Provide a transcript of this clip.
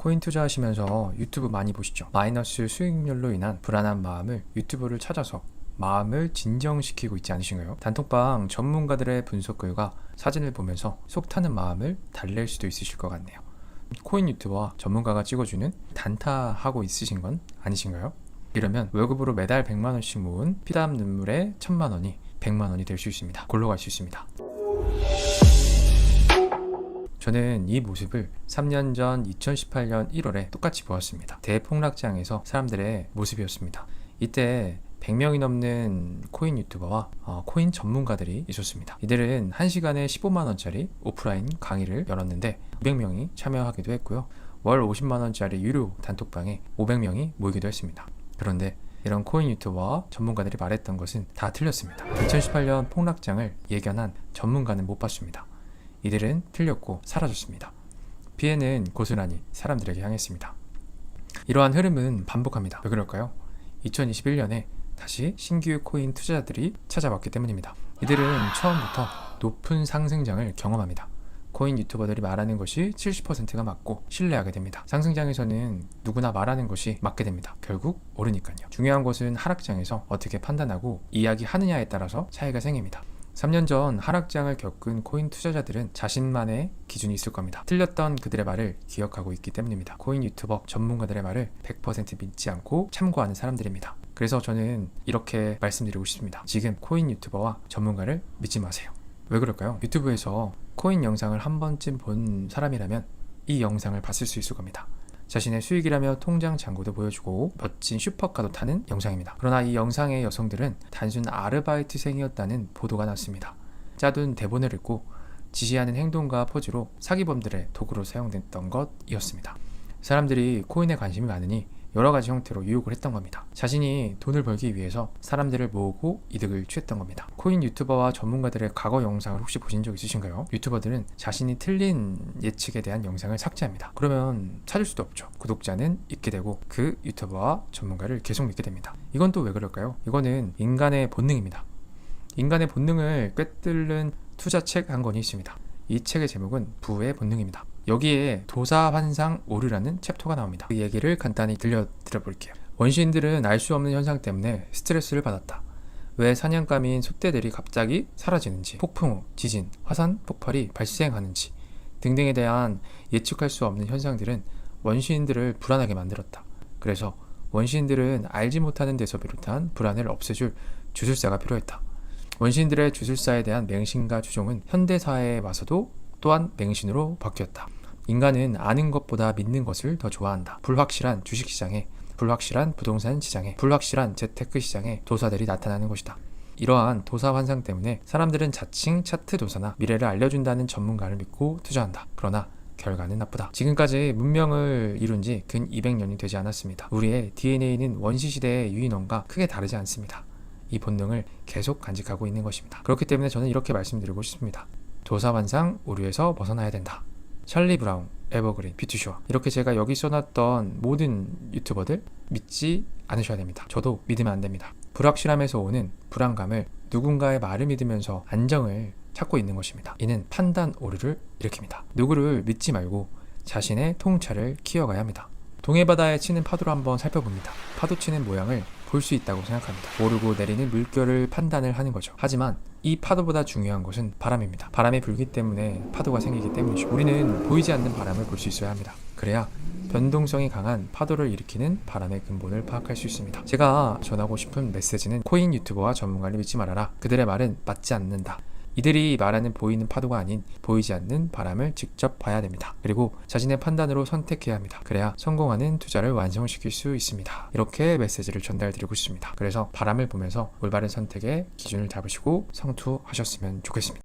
코인 투자하시면서 유튜브 많이 보시죠? 마이너스 수익률로 인한 불안한 마음을 유튜브를 찾아서 마음을 진정시키고 있지 않으신가요? 단톡방 전문가들의 분석글과 사진을 보면서 속 타는 마음을 달랠 수도 있으실 것 같네요. 코인 유튜버와 전문가가 찍어주는 단타하고 있으신 건 아니신가요? 이러면 월급으로 매달 100만원씩 모은 피땀 눈물의 1000만원이 100만원이 될 수 있습니다. 골로 갈 수 있습니다. 저는 이 모습을 3년 전 2018년 1월에 똑같이 보았습니다. 대폭락장에서 사람들의 모습이었습니다. 이때 100명이 넘는 코인 유튜버와 코인 전문가들이 있었습니다. 이들은 1시간에 15만원짜리 오프라인 강의를 열었는데 200명이 참여하기도 했고요. 월 50만원짜리 유료 단톡방에 500명이 모이기도 했습니다. 그런데 이런 코인 유튜버와 전문가들이 말했던 것은 다 틀렸습니다. 2018년 폭락장을 예견한 전문가는 못 봤습니다. 이들은 틀렸고 사라졌습니다. 피해는 고스란히 사람들에게 향했습니다. 이러한 흐름은 반복합니다. 왜 그럴까요? 2021년에 다시 신규 코인 투자자들이 찾아왔기 때문입니다. 이들은 처음부터 높은 상승장을 경험합니다. 코인 유튜버들이 말하는 것이 70%가 맞고 신뢰하게 됩니다. 상승장에서는 누구나 말하는 것이 맞게 됩니다. 결국 오르니까요. 중요한 것은 하락장에서 어떻게 판단하고 이야기하느냐에 따라서 차이가 생깁니다. 3년 전 하락장을 겪은 코인 투자자들은 자신만의 기준이 있을 겁니다. 틀렸던 그들의 말을 기억하고 있기 때문입니다. 코인 유튜버 전문가들의 말을 100% 믿지 않고 참고하는 사람들입니다. 그래서 저는 이렇게 말씀드리고 싶습니다. 지금 코인 유튜버와 전문가를 믿지 마세요. 왜 그럴까요? 유튜브에서 코인 영상을 한 번쯤 본 사람이라면 이 영상을 봤을 수 있을 겁니다. 자신의 수익이라며 통장 잔고도 보여주고 멋진 슈퍼카도 타는 영상입니다. 그러나 이 영상의 여성들은 단순 아르바이트생이었다는 보도가 났습니다. 짜둔 대본을 읽고 지시하는 행동과 포즈로 사기범들의 도구로 사용됐던 것이었습니다. 사람들이 코인에 관심이 많으니 여러 가지 형태로 유혹을 했던 겁니다. 자신이 돈을 벌기 위해서 사람들을 모으고 이득을 취했던 겁니다. 코인 유튜버와 전문가들의 과거 영상을 혹시 보신 적 있으신가요? 유튜버들은 자신이 틀린 예측에 대한 영상을 삭제합니다. 그러면 찾을 수도 없죠. 구독자는 있게 되고 그 유튜버와 전문가를 계속 믿게 됩니다. 이건 또 왜 그럴까요? 이거는 인간의 본능입니다. 인간의 본능을 꿰뚫는 투자책 한 권이 있습니다. 이 책의 제목은 부의 본능입니다. 여기에 도사환상 오류라는 챕터가 나옵니다. 그 얘기를 간단히 들려드려볼게요. 원시인들은 알 수 없는 현상 때문에 스트레스를 받았다. 왜 사냥감인 소떼들이 갑자기 사라지는지, 폭풍 후 지진, 화산 폭발이 발생하는지 등등에 대한 예측할 수 없는 현상들은 원시인들을 불안하게 만들었다. 그래서 원시인들은 알지 못하는 데서 비롯한 불안을 없애줄 주술사가 필요했다. 원시인들의 주술사에 대한 맹신과 추종은 현대사회에 와서도 또한 맹신으로 바뀌었다. 인간은 아는 것보다 믿는 것을 더 좋아한다. 불확실한 주식시장에, 불확실한 부동산 시장에, 불확실한 재테크 시장에 도사들이 나타나는 것이다. 이러한 도사 환상 때문에 사람들은 자칭 차트 도사나 미래를 알려준다는 전문가를 믿고 투자한다. 그러나 결과는 나쁘다. 지금까지 문명을 이룬 지 근 200년이 되지 않았습니다. 우리의 DNA는 원시시대의 유인원과 크게 다르지 않습니다. 이 본능을 계속 간직하고 있는 것입니다. 그렇기 때문에 저는 이렇게 말씀드리고 싶습니다. 도사환상 오류에서 벗어나야 된다. 찰리 브라운, 에버그린, 뷰티쇼, 이렇게 제가 여기 써놨던 모든 유튜버들 믿지 않으셔야 됩니다. 저도 믿으면 안 됩니다. 불확실함에서 오는 불안감을 누군가의 말을 믿으면서 안정을 찾고 있는 것입니다. 이는 판단 오류를 일으킵니다. 누구를 믿지 말고 자신의 통찰을 키워가야 합니다. 동해바다에 치는 파도를 한번 살펴봅니다. 파도 치는 모양을 볼 수 있다고 생각합니다. 오르고 내리는 물결을 판단을 하는 거죠. 하지만 이 파도보다 중요한 것은 바람입니다. 바람이 불기 때문에 파도가 생기기 때문이죠. 우리는 보이지 않는 바람을 볼 수 있어야 합니다. 그래야 변동성이 강한 파도를 일으키는 바람의 근본을 파악할 수 있습니다. 제가 전하고 싶은 메시지는 코인 유튜버와 전문가를 믿지 말아라. 그들의 말은 맞지 않는다. 이들이 말하는 보이는 파도가 아닌 보이지 않는 바람을 직접 봐야 됩니다. 그리고 자신의 판단으로 선택해야 합니다. 그래야 성공하는 투자를 완성시킬 수 있습니다. 이렇게 메시지를 전달드리고 싶습니다. 그래서 바람을 보면서 올바른 선택의 기준을 잡으시고 성투하셨으면 좋겠습니다.